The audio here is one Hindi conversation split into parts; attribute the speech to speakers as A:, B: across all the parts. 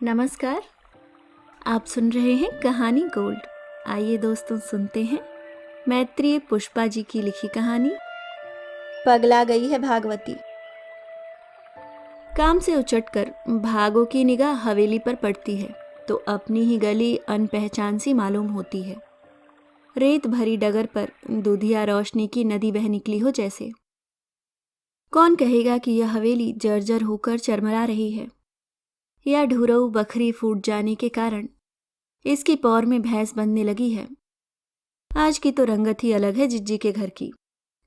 A: नमस्कार। आप सुन रहे हैं कहानी गोल्ड। आइए दोस्तों सुनते हैं मैत्रेय पुष्पा जी की लिखी कहानी पगला गई है भागवती। काम से उचटकर भागो की निगाह हवेली पर पड़ती है तो अपनी ही गली अनपहचान सी मालूम होती है। रेत भरी डगर पर दूधिया रोशनी की नदी बह निकली हो जैसे। कौन कहेगा कि यह हवेली जर्जर होकर चरमरा रही है या ढुरऊ बखरी फूट जाने के कारण इसकी पौर में भैंस बनने लगी है। आज की तो रंगत ही अलग है जिज्जी के घर की।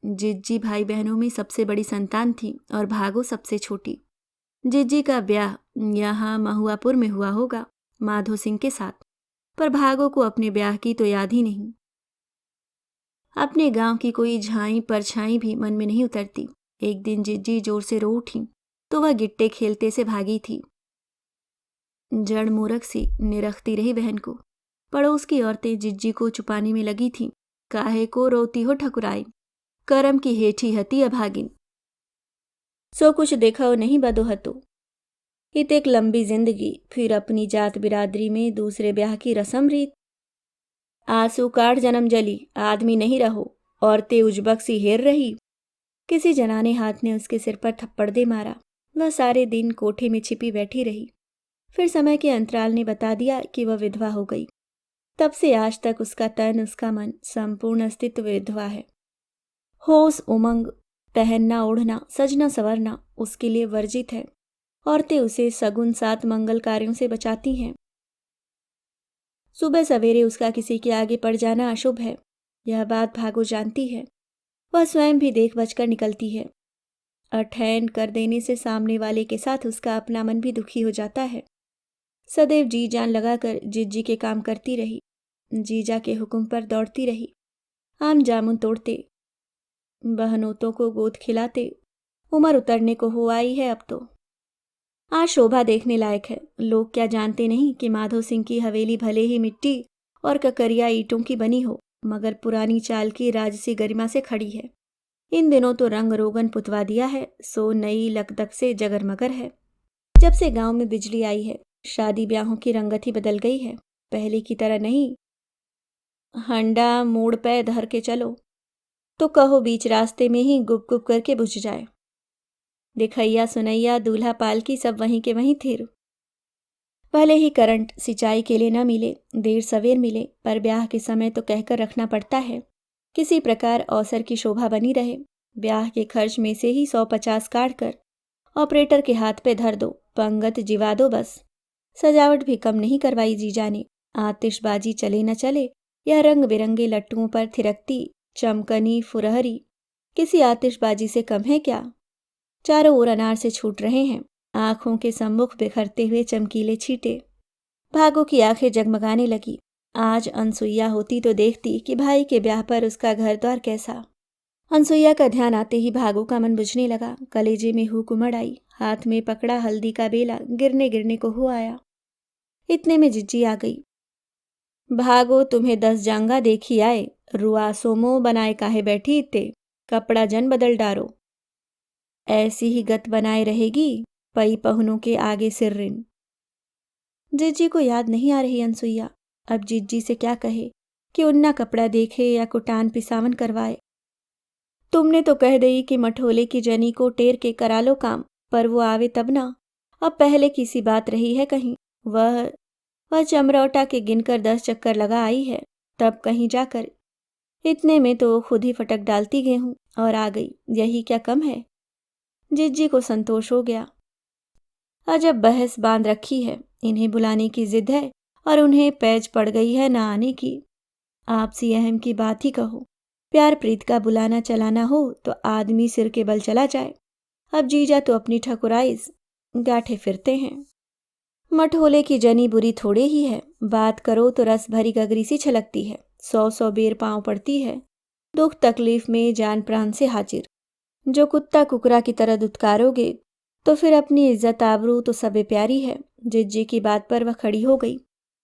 A: जिज्जी भाई बहनों में सबसे बड़ी संतान थी और भागो सबसे छोटी। जिज्जी का ब्याह यहाँ महुआपुर में हुआ होगा माधो सिंह के साथ, पर भागो को अपने ब्याह की तो याद ही नहीं। अपने गांव की कोई झाई परछाई भी मन में नहीं उतरती। एक दिन जिज्जी जोर से रो उठी तो वह गिट्टे खेलते से भागी थी। जड़ मूरख सी निरखती रही बहन को। पड़ोस की औरतें जिज्जी को छुपाने में लगी थीं। काहे को रोती हो ठकुराई, करम की हेठी हती अभागिन। सो कुछ देखा हो नहीं बदो हतो। इत एक लंबी जिंदगी, फिर अपनी जात बिरादरी में दूसरे ब्याह की रस्म रीत। आंसू काट जन्म जली, आदमी नहीं रहो, औरतें उजबक सी हेर रही। किसी जनाने हाथ ने उसके सिर पर थप्पड़ दे मारा। वह सारे दिन कोठे में छिपी बैठी रही। फिर समय के अंतराल ने बता दिया कि वह विधवा हो गई। तब से आज तक उसका तन, उसका मन, संपूर्ण अस्तित्व विधवा है। होश उमंग, पहनना ओढ़ना, सजना संवरना उसके लिए वर्जित है। औरतें उसे सगुन सात मंगल कार्यों से बचाती हैं। सुबह सवेरे उसका किसी के आगे पड़ जाना अशुभ है। यह बात भागो जानती है। वह स्वयं भी देख बचकर निकलती है। अठैन कर देने से सामने वाले के साथ उसका अपना मन भी दुखी हो जाता है। सदैव जी जान लगाकर जिज्जी के काम करती रही। जीजा के हुक्म पर दौड़ती रही। आम जामुन तोड़ते, बहनोतों को गोद खिलाते। उम्र उतरने को हो आई है अब तो। आज शोभा देखने लायक है। लोग क्या जानते नहीं कि माधो सिंह की हवेली भले ही मिट्टी और ककरिया ईंटों की बनी हो, मगर पुरानी चाल की राजसी गरिमा से खड़ी है। इन दिनों तो रंग रोगन पुतवा दिया है, सो नई लकदक से जगरमगर है। जब से गांव में बिजली आई है, शादी ब्याहों की रंगत ही बदल गई है। पहले की तरह नहीं, हंडा मोड़ पे धर के चलो तो कहो बीच रास्ते में ही गुप गुप करके बुझ जाए। दिखैया सुनैया दूल्हा पालकी सब वहीं के वहीं थिर। भले ही करंट सिंचाई के लिए न मिले, देर सवेर मिले, पर ब्याह के समय तो कहकर रखना पड़ता है। किसी प्रकार अवसर की शोभा बनी रहे। ब्याह के खर्च में से ही 150 काट कर ऑपरेटर के हाथ पे धर दो, पंगत जिवा दो बस। सजावट भी कम नहीं करवाई जीजा ने। आतिशबाजी चले न चले, यह रंग बिरंगे लट्टुओं पर थिरकती चमकनी फुरहरी किसी आतिशबाजी से कम है क्या। चारों ओर अनार से छूट रहे हैं, आंखों के सम्मुख बिखरते हुए चमकीले छींटे। भागो की आंखें जगमगाने लगी। आज अनसुईया होती तो देखती कि भाई के ब्याह पर उसका घर द्वार कैसा। अनसुईया का ध्यान आते ही भागो का मन बुझने लगा। कलेजे में हूक उमड़ आई। हाथ में पकड़ा हल्दी का बेला गिरने गिरने को हो आया। इतने में जिज्जी आ गई। भागो तुम्हें 10 जांगा देखी आए, रुआ सोमो बनाए काहे बैठी इत्ते, कपड़ा जन बदल डारो। ऐसी ही गत बनाए रहेगी पई पहुनों के आगे सिर्रिन। जिज्जी को याद नहीं आ रही अनसुईया। अब जिज्जी से क्या कहे कि उन्ना कपड़ा देखे या कुटान पिसावन करवाए। तुमने तो कह दई कि मठोले की जनी को टेर के करा लो काम, पर वो आवे तब ना। अब पहले की सी बात रही है कहीं। वह चमरौटा के गिनकर 10 चक्कर लगा आई है, तब कहीं जाकर। इतने में तो खुद ही फटक डालती गेहूं और आ गई। यही क्या कम है। जिज्जी को संतोष हो गया। अजब बहस बांध रखी है। इन्हें बुलाने की जिद है और उन्हें पैज पड़ गई है ना आने की। आपसी अहम की बात ही कहो। प्यार प्रीत का बुलाना चलाना हो तो आदमी सिर के बल चला जाए। अब जीजा तो अपनी ठकुराइस गांठे फिरते हैं। मठोले की जनी बुरी थोड़े ही है। बात करो तो रस भरी गगरी सी छलकती है। 100 बेर पांव पड़ती है। दुख तकलीफ में जान प्राण से हाजिर। जो कुत्ता कुकरा की तरह दुत्कारोगे तो फिर अपनी इज्जत आबरू तो सबे प्यारी है। जिज्जी की बात पर वह खड़ी हो गई।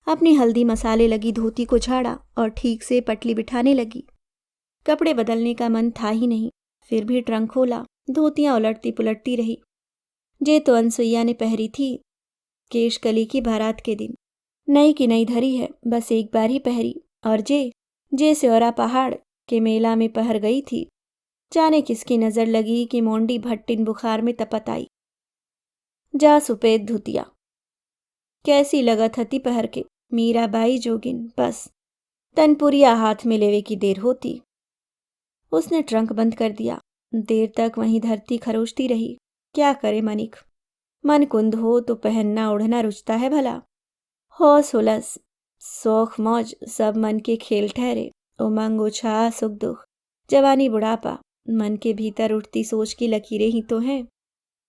A: अपनी हल्दी मसाले लगी धोती को झाड़ा और ठीक से पटली बिठाने लगी। कपड़े बदलने का मन था ही नहीं, फिर भी ट्रंक खोला। धोतियां उलटती पुलटती रही। जे तो अनसुईया ने पहरी थी, केशकली की बारात के दिन। नई की नई धरी है, बस एक बार ही पहरी। और जे स्योरा पहाड़ के मेला में पहर गई थी। जाने किसकी नज़र लगी कि मोंडी भट्टिन बुखार में तपत आई। जा सुपेद धुतिया कैसी लगत हती पहर के, मीराबाई जोगिन बस तनपुरिया हाथ में लेवे की देर होती। उसने ट्रंक बंद कर दिया। देर तक वहीं धरती खरोचती रही। क्या करे मनिक, मन कुंद हो तो पहनना ओढ़ना रुचता है भला। होश हुलस शौक मौज सब मन के खेल ठहरे। उमंग उछाह सुख दुख जवानी बुढ़ापा मन के भीतर उठती सोच की लकीरें ही तो हैं।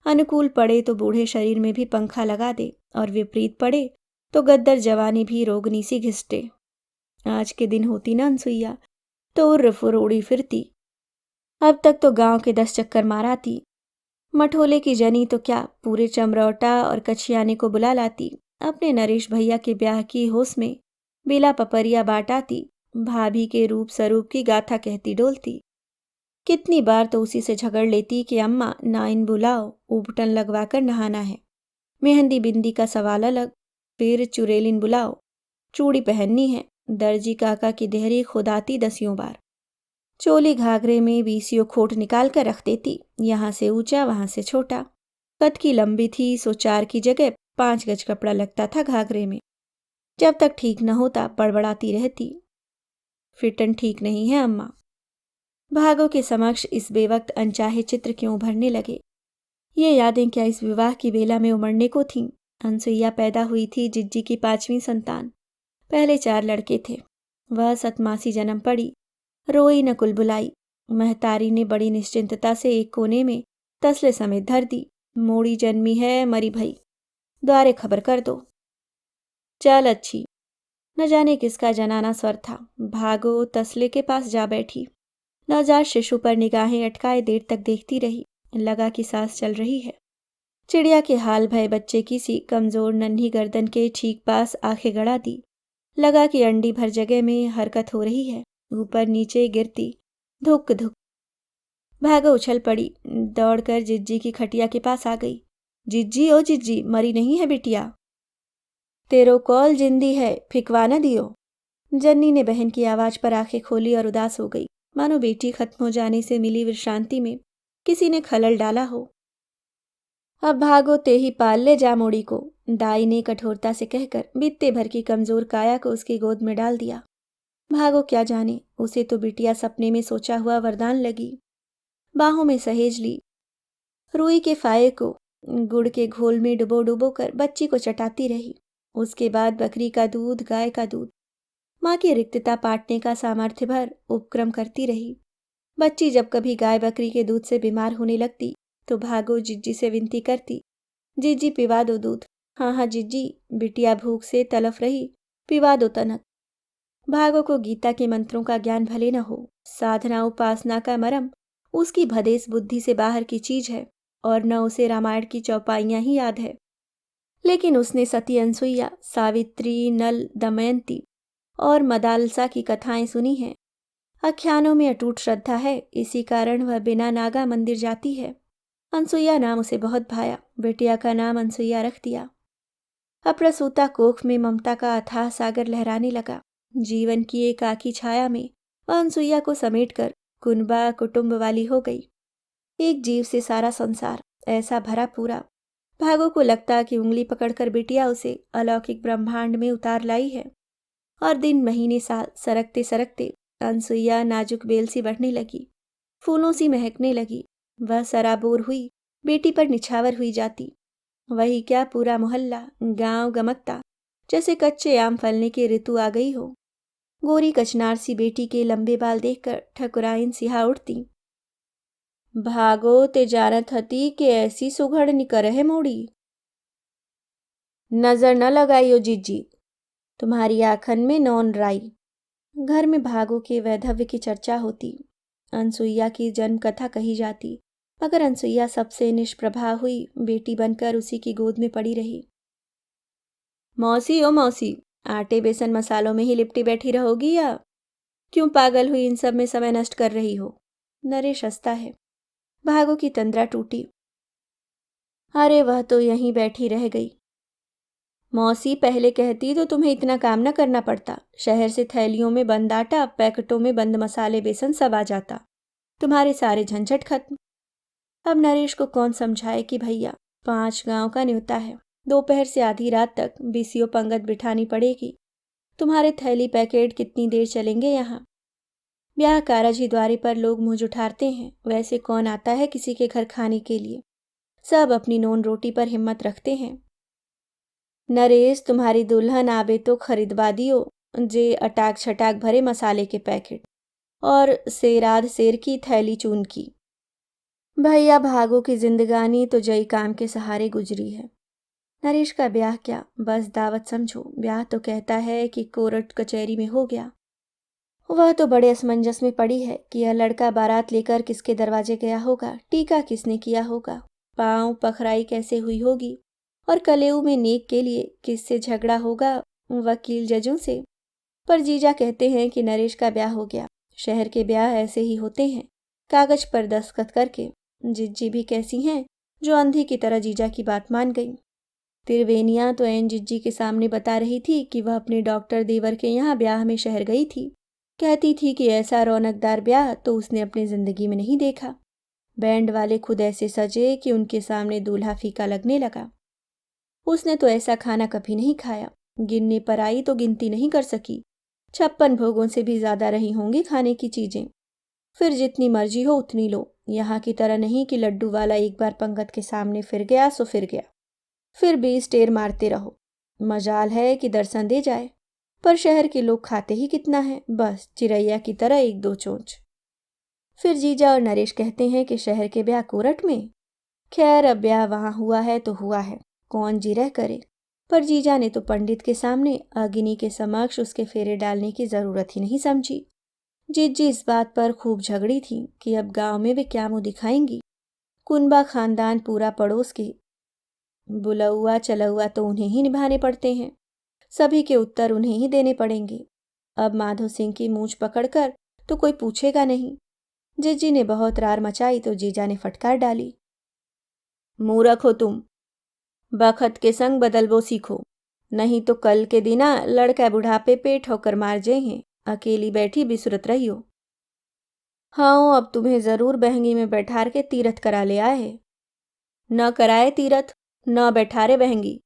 A: अनुकूल पड़े तो बूढ़े शरीर में भी पंखा लगा दे, और विपरीत पड़े तो गद्दर जवानी भी रोगनी सी घिसटे। आज के दिन होती ना अनसुईया तो उर्र उड़ी फिरती। अब तक तो गांव के 10 चक्कर माराती। मठोले की जनी तो क्या पूरे चमरौटा और कछियाने को बुला लाती। अपने नरेश भैया के ब्याह की होश में बेला पपरिया बाटाती। भाभी के रूप स्वरूप की गाथा कहती डोलती। कितनी बार तो उसी से झगड़ लेती कि अम्मा नाइन बुलाओ, उबटन लगवाकर नहाना है। मेहंदी बिंदी का सवाल अलग, फिर चुरेलिन बुलाओ, चूड़ी पहननी है। दर्जी काका की देहरी खुदाती 10 बार। चोली घाघरे में 20 खोट निकाल कर रख देती, यहाँ से ऊंचा वहां से छोटा। कद की लंबी थी सो 4 की जगह 5 गज कपड़ा लगता था घाघरे में। जब तक ठीक न होता बड़बड़ाती रहती, फिटन ठीक नहीं है अम्मा। भागो के समक्ष इस बेवक्त अनचाहे चित्र क्यों उभरने लगे। ये यादें क्या इस विवाह की बेला में उमड़ने को थीं। अनसुईया पैदा हुई थी जिज्जी की 5वीं संतान। पहले 4 लड़के थे। वह सतमासी जन्म पड़ी, रोई न कुलबुलाई। महतारी ने बड़ी निश्चिंतता से एक कोने में तसले समेत धर दी। मोड़ी जन्मी है मरी भई, द्वारे खबर कर दो। चल अच्छी। न जाने किसका जनाना स्वर था। भागो तसले के पास जा बैठी। नवजात शिशु पर निगाहें अटकाए देर तक देखती रही। लगा कि सांस चल रही है। चिड़िया के हाल भय बच्चे की सी कमजोर नन्ही गर्दन के ठीक पास आंखें गड़ा दी। लगा कि अंडी भर जगह में हरकत हो रही है, ऊपर नीचे गिरती। धुक धुक। भागो उछल पड़ी, दौड़कर जिज्जी की खटिया के पास आ गई। जिज्जी ओ जिज्जी, मरी नहीं है बिटिया? तेरो कॉल जिंदी है, फिकवा न दियो। जन्नी ने बहन की आवाज पर आंखें खोली और उदास हो गई, मानो बेटी खत्म हो जाने से मिली विश्रांति में किसी ने खलल डाला हो। अब भागो ते ही पाल ले जा मोड़ी को, दाई ने कठोरता से कहकर बित्ते भर की कमजोर काया को उसकी गोद में डाल दिया। भागो क्या जाने, उसे तो बिटिया सपने में सोचा हुआ वरदान लगी। बाहों में सहेज ली। रुई के फाये को गुड़ के घोल में डुबो डुबो कर बच्ची को चटाती रही। उसके बाद बकरी का दूध, गाय का दूध, माँ की रिक्तता पाटने का सामर्थ्य भर उपक्रम करती रही। बच्ची जब कभी गाय बकरी के दूध से बीमार होने लगती तो भागो जिज्जी से विनती करती, जिज्जी पिवा दो दूध। हाँ हाँ जिज्जी, बिटिया भूख से तलफ रही, पिवा दो तनक। भागो को गीता के मंत्रों का ज्ञान भले न हो, साधना उपासना का मरम उसकी भदेस बुद्धि से बाहर की चीज है, और न उसे रामायण की चौपाइयां ही याद है। लेकिन उसने सती अनसुईया, सावित्री, नल, दमयंती और मदालसा की कथाएं सुनी हैं। आख्यानों में अटूट श्रद्धा है, इसी कारण वह बिना नागा मंदिर जाती है। अनसुईया नाम उसे बहुत भाया, बेटिया का नाम अनसुईया रख दिया। अप्रसूता कोख में ममता का अथाह सागर लहराने लगा। जीवन की एकाकी छाया में वह अनसुईया को समेटकर कुनबा कुटुंब वाली हो गई। एक जीव से सारा संसार, ऐसा भरा पूरा। भागो को लगता कि उंगली पकड़कर बिटिया उसे अलौकिक ब्रह्मांड में उतार लाई है। और दिन महीने साल सरकते सरकते अनसुईया नाजुक बेल सी बढ़ने लगी, फूलों सी महकने लगी। वह सराबोर हुई, बेटी पर निछावर हुई जाती। वही क्या पूरा मोहल्ला, गांव गमकता जैसे कच्चे आम फलने की ऋतु आ गई हो। गोरी कचनार सी बेटी के लंबे बाल देखकर ठकुराइन सिहा उठती। भागो ते जानत हती कि ऐसी सुघड़ निकर है मोड़ी। नजर न लगाइयो जिज्जी, तुम्हारी आखन में नौन राई। घर में भागो के वैधव्य की चर्चा होती, अनसुईया की जन्म कथा कही जाती, मगर अनसुईया सबसे निष्प्रभा हुई, बेटी बनकर उसी की गोद में पड़ी रही। मौसी ओ मौसी, आटे बेसन मसालों में ही लिपटी बैठी रहोगी या क्यों पागल हुई इन सब में समय नष्ट कर रही हो? नरेश हंसता है। भागो की तंद्रा टूटी। अरे वह तो यहीं बैठी रह गई। मौसी पहले कहती तो तुम्हें इतना काम न करना पड़ता। शहर से थैलियों में बंद आटा, पैकेटों में बंद मसाले, बेसन सब आ जाता। तुम्हारे सारे झंझट खत्म। अब नरेश को कौन समझाए कि भैया 5 गांव का न्योता है, दोपहर से आधी रात तक बीसीओ पंगत बिठानी पड़ेगी। तुम्हारे थैली पैकेट कितनी देर चलेंगे यहाँ? ब्याह कारज ही द्वारे पर लोग मुंह जुठारते हैं, वैसे कौन आता है किसी के घर खाने के लिए? सब अपनी नोन रोटी पर हिम्मत रखते हैं। नरेश, तुम्हारी दुल्हन आबे तो खरीदवा दियो जे अटाक छटाक भरे मसाले के पैकेट और सेराध सेर की थैली चून की। भैया भागो की जिंदगानी तो जई काम के सहारे गुजरी है। नरेश का ब्याह क्या, बस दावत समझो। ब्याह तो कहता है कि कोर्ट कचहरी में हो गया। वह तो बड़े असमंजस में पड़ी है कि यह लड़का बारात लेकर किसके दरवाजे गया होगा, टीका किसने किया होगा, पांव पखराई कैसे हुई होगी, और कलेऊ में नेक के लिए किससे झगड़ा होगा, वकील जजों से। पर जीजा कहते हैं कि नरेश का ब्याह हो गया। शहर के ब्याह ऐसे ही होते हैं, कागज पर दस्तखत करके। जिज्जी भी कैसी हैं, जो अंधी की तरह जीजा की बात मान गई। त्रिवेनिया तो एन जिज्जी के सामने बता रही थी कि वह अपने डॉक्टर देवर के यहाँ ब्याह में शहर गई थी। कहती थी कि ऐसा रौनकदार ब्याह तो उसने अपनी जिंदगी में नहीं देखा। बैंड वाले खुद ऐसे सजे कि उनके सामने दूल्हा फीका लगने लगा। उसने तो ऐसा खाना कभी नहीं खाया। गिनने पर आई तो गिनती नहीं कर सकी। 56 भोगों से भी ज्यादा रही होंगी खाने की चीजें। फिर जितनी मर्जी हो उतनी लो। यहाँ की तरह नहीं कि लड्डू वाला एक बार पंगत के सामने फिर गया सो फिर गया, फिर 20 टेर मारते रहो। मजाल है कि दर्शन दे जाए। पर शहर के लोग खाते ही कितना है, बस चिरैया की तरह 1-2 चोंच। फिर जीजा और नरेश कहते हैं कि शहर के ब्याह कोरट में। खैर, अब ब्याह वहां हुआ है तो हुआ है, कौन जी रह करे। पर जीजा ने तो पंडित के सामने अग्नि के समक्ष उसके फेरे डालने की जरूरत ही नहीं समझी। जीजी इस बात पर खूब झगड़ी थी कि अब गांव में वे क्या मुंह दिखाएंगी। कुनबा खानदान पूरा पड़ोस के, बुलौआ चलौआ तो उन्हें ही निभाने पड़ते हैं। सभी के उत्तर उन्हें ही देने पड़ेंगे। अब माधो सिंह की मूंछ पकड़कर तो कोई पूछेगा नहीं। जीजी ने बहुत रार मचाई तो जीजा ने फटकार डाली, मूर्ख हो तुम, बखत के संग बदलवो सीखो, नहीं तो कल के दिना लड़का बुढ़ापे पे ठोकर मार जाए। अकेली बैठी बिसुरत रहियो। हाँ, अब तुम्हें जरूर बहंगी में बैठार के तीरथ करा ले आए। न कराए तीरथ, न बैठारे बहंगी,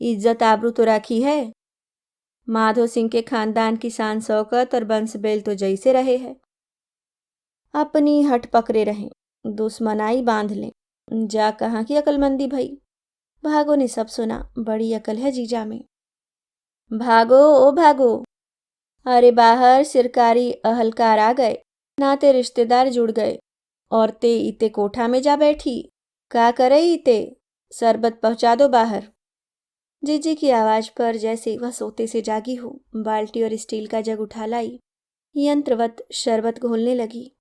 A: इज्जत आबरू तो राखी है। माधो सिंह के खानदान की शान शौकत और बंस बेल तो जैसे रहे है। अपनी हट पकड़े रहें, दुश्मनाई बांध लें। जा कहाँ की अकलमंदी भई। भागो ने सब सुना, बड़ी अकल है जीजा में। भागो ओ भागो। अरे बाहर सरकारी अहलकार आ गए, नाते रिश्तेदार जुड़ गए। औरतें इते कोठा में जा बैठी, का करे इते, शरबत पहुंचा दो बाहर। जीजी की आवाज पर जैसे वह सोते से जागी हो, बाल्टी और स्टील का जग उठा लाई, यंत्रवत शरबत घोलने लगी।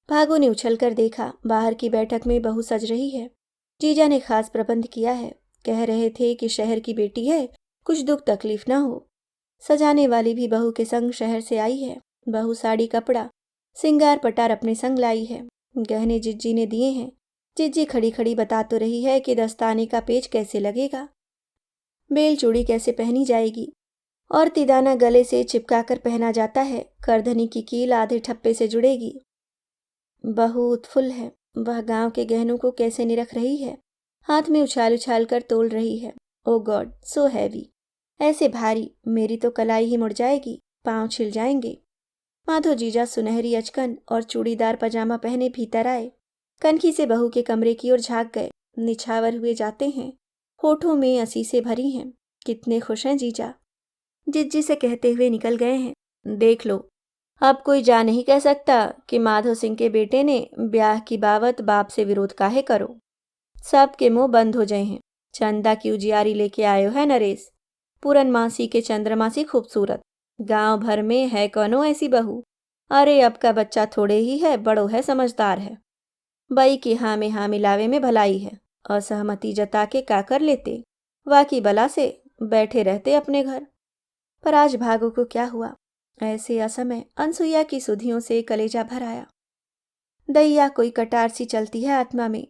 A: भागो ने उछलकर देखा, बाहर की बैठक में बहू सज रही है। जीजा ने खास प्रबंध किया है। कह रहे थे कि शहर की बेटी है, कुछ दुख तकलीफ ना हो। सजाने वाली भी बहू के संग शहर से आई है। बहू साड़ी कपड़ा सिंगार पटार अपने संग लाई है। गहने जिज्जी ने दिए हैं। जिज्जी खड़ी खड़ी बता तो रही है कि दस्ताने का पेच कैसे लगेगा, बेल चूड़ी कैसे पहनी जाएगी, और तिदाना गले से चिपकाकर पहना जाता है। करधनी की कील आधे ठप्पे से जुड़ेगी। बहू उत्फुल्ल है। वह गांव के गहनों को कैसे निरख रही है, हाथ में उछाल उछाल कर तोल रही है। ओ गॉड, सो हैवी, ऐसे भारी, मेरी तो कलाई ही मुड़ जाएगी, पांव छिल जाएंगे। माधो जीजा सुनहरी अचकन और चूड़ीदार पजामा पहने भीतर आए। कनखी से बहू के कमरे की ओर झांक गए। निछावर हुए जाते हैं, होठों में असीसे भरी हैं। कितने खुश हैं जीजा। जिज्जी से कहते हुए निकल गए हैं, देख लो, अब कोई जा नहीं कह सकता कि माधो सिंह के बेटे ने ब्याह की बावत बाप से विरोध काहे करो। सबके मुंह बंद हो जाए हैं। चंदा की उजियारी लेके आयो है नरेश, पूरनमासी के चंद्रमासी खूबसूरत। गांव भर में है कौनो ऐसी बहू। अरे अब का बच्चा थोड़े ही है, बड़ो है, समझदार है। बई की हाँ में हाँ मिलावे में भलाई है। असहमति जता के का कर लेते, वाकी बला से बैठे रहते अपने घर। पर आज भागो को क्या हुआ, ऐसे असमय अनसुईया की सुधियों से कलेजा भर आया। दैया कोई कटार सी चलती है आत्मा में।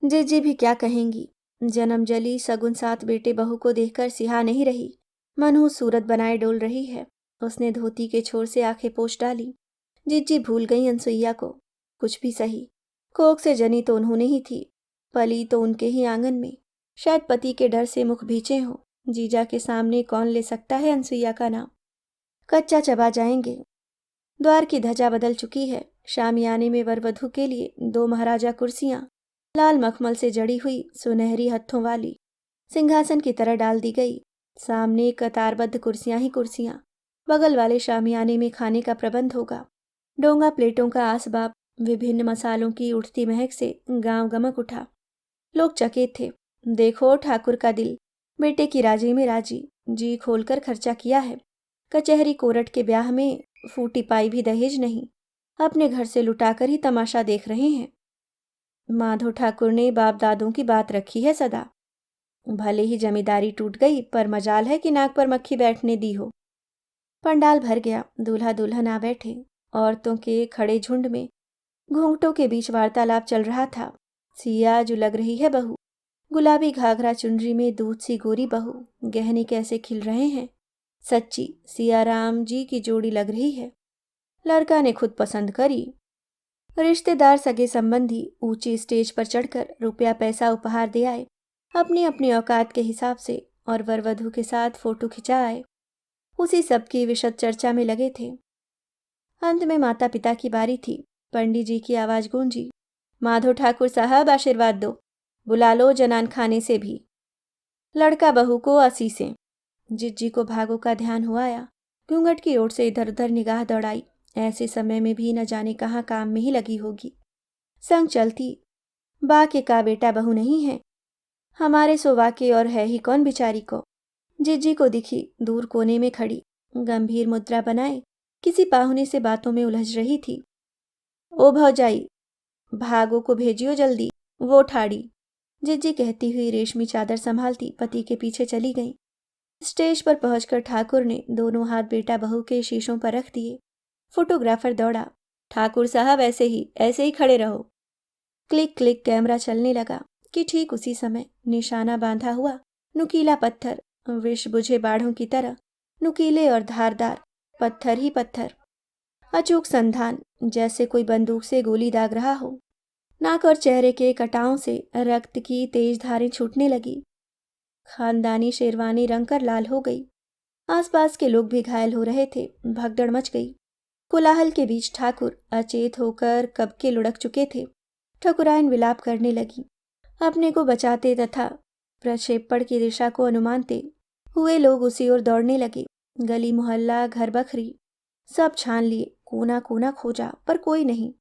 A: जीजी भी क्या कहेंगी। जन्मजली सगुन सात बेटे बहू को देखकर सिहा नहीं रही। मनहूस सूरत बनाए डोल रही है। उसने धोती के छोर से आंखें पोंछ डाली। जिज्जी भूल गई अनसुईया को। कुछ भी सही, कोख से जनी तो उन्होंने ही थी, पली तो उनके ही आंगन में। शायद पति के डर से मुख भीचे हो। जीजा के सामने कौन ले सकता है अनसुईया का नाम। कच्चा चबा जाएंगे। द्वार की ध्वजा बदल चुकी है। शामियाने में वर वधू के लिए 2 महाराजा कुर्सियां लाल मखमल से जड़ी हुई सुनहरी हत्थों वाली सिंहासन की तरह डाल दी गई। सामने कतारबद्ध कुर्सियां ही कुर्सियां। बगल वाले शामियाने में खाने का प्रबंध होगा। डोंगा प्लेटों का आसबाब, विभिन्न मसालों की उठती महक से गांव गमक उठा। लोग चकित थे। देखो ठाकुर का दिल, बेटे की राजी में राजी, जी खोलकर खर्चा किया है। कचहरी कोरट के ब्याह में फूटी पाई भी दहेज नहीं, अपने घर से लुटाकर ही तमाशा देख रहे हैं। माधो ठाकुर ने बाप दादों की बात रखी है सदा। भले ही जमींदारी टूट गई, पर मजाल है कि नाक पर मक्खी बैठने दी हो। पंडाल भर गया। दूल्हा दुल्हन आ बैठे। औरतों के खड़े झुंड में घूंघटों के बीच वार्तालाप चल रहा था। सिया जो लग रही है बहू, गुलाबी घाघरा चुनरी में दूध सी गोरी बहू, गहने कैसे खिल रहे हैं। सच्ची सियाराम जी की जोड़ी लग रही है। लड़का ने खुद पसंद करी। रिश्तेदार सगे संबंधी ऊंची स्टेज पर चढ़कर रुपया पैसा उपहार दे आए, अपनी अपनी औकात के हिसाब से, और वर वधू के साथ फोटो खिंचा आए। उसी सब की विशद चर्चा में लगे थे। अंत में माता पिता की बारी थी। पंडित जी की आवाज गूंजी, माधो ठाकुर साहब आशीर्वाद दो, बुला लो जनान खाने से भी। लड़का बहू को असीसें। जिज्जी को भागो का ध्यान हुआ आया। घूंघट की ओर से इधर उधर निगाह दौड़ाई। ऐसे समय में भी न जाने कहाँ काम में ही लगी होगी। संग चलती, बा के का बेटा बहू नहीं है, हमारे सो वाके और है ही कौन बिचारी को। जिज्जी को दिखी दूर कोने में खड़ी, गंभीर मुद्रा बनाए किसी पाहुने से बातों में उलझ रही थी। ओ भौजाई, भागो को भेजियो जल्दी, वो ठाड़ी। जिज्जी कहती हुई रेशमी चादर संभालती पति के पीछे चली गई। स्टेज पर पहुंचकर ठाकुर ने दोनों हाथ बेटा बहू के शीशों पर रख दिए। फोटोग्राफर दौड़ा, ठाकुर साहब ऐसे ही खड़े रहो। क्लिक क्लिक कैमरा चलने लगा कि ठीक उसी समय निशाना बांधा हुआ नुकीला पत्थर, विष बुझे बाढ़ों की तरह नुकीले और धारदार पत्थर ही पत्थर। अचूक संधान, जैसे कोई बंदूक से गोली दाग रहा हो। नाक और चेहरे के कटाओं से रक्त की तेज धारें छूटने लगी। खानदानी शेरवानी रंग कर लाल हो गई। आसपास के लोग भी घायल हो रहे थे। भगदड़ मच गई। कोलाहल के बीच ठाकुर अचेत होकर कब के लुढ़क चुके थे। ठकुराइन विलाप करने लगी। अपने को बचाते तथा प्रक्षेपण की दिशा को अनुमानते हुए लोग उसी ओर दौड़ने लगे। गली मोहल्ला घर बखरी सब छान लिए, कोना कोना खोजा, पर कोई नहीं।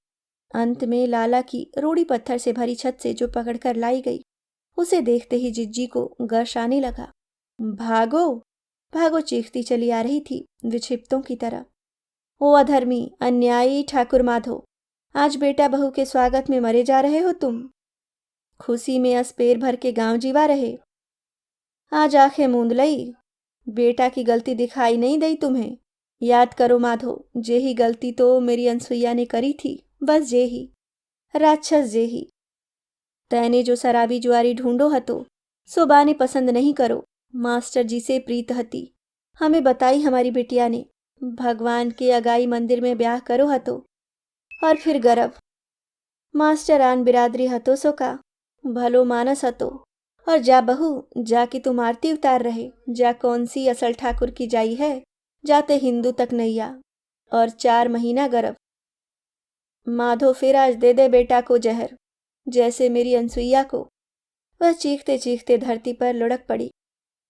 A: अंत में लाला की रोड़ी पत्थर से भरी छत से जो पकड़कर लाई गई, उसे देखते ही जिज्जी को गश आने लगा। भागो भागो चीखती चली आ रही थी विक्षिप्तों की तरह। ओ अधर्मी, अन्यायी ठाकुर माधो, आज बेटा बहू के स्वागत में मरे जा रहे हो तुम। खुशी में अस्पेर भर के गांव जीवा रहे। आज आंखें मूंद लई, बेटा की गलती दिखाई नहीं दई तुम्हें। याद करो माधो, जे ही गलती तो मेरी अनसुईया ने करी थी, बस जे ही, राक्षस जे ही। तैने जो शराबी जुआरी ढूंढो हतो, सो बाने पसंद नहीं करो। मास्टर जी से प्रीत हती, हमें बताई हमारी बिटिया ने। भगवान के अगाई मंदिर में ब्याह करो हतो, और फिर गर्भ। मास्टर आन बिरादरी हतो सो का, भलो मानस हतो। और जा बहू, जाके तुम आरती उतार रहे। जा कौन सी असल ठाकुर की जाई है, जाते हिंदू तक नैया, और 4 महीना गर्भ। माधो फिर आज दे दे बेटा को जहर, जैसे मेरी अनसुईया को। वह चीखते चीखते धरती पर लुढ़क पड़ी,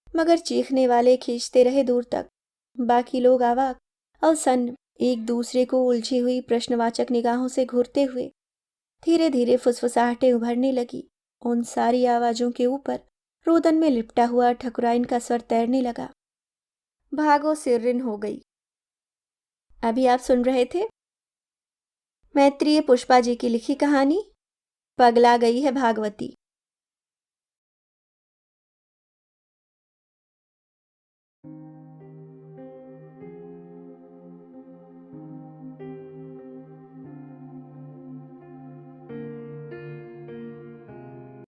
A: मगर चीखने वाले खींचते रहे दूर तक। बाकी लोग अवाक और सन्न, एक दूसरे को उलझी हुई प्रश्नवाचक निगाहों से घूरते हुए। धीरे धीरे फुसफुसाहटें उभरने लगी। उन सारी आवाजों के ऊपर रोदन में लिपटा हुआ ठकुराइन का स्वर तैरने लगा। भागो सिर्रिन हो गई। अभी आप सुन रहे थे मैत्रेय पुष्पा जी की लिखी कहानी पगला गई है भागवती।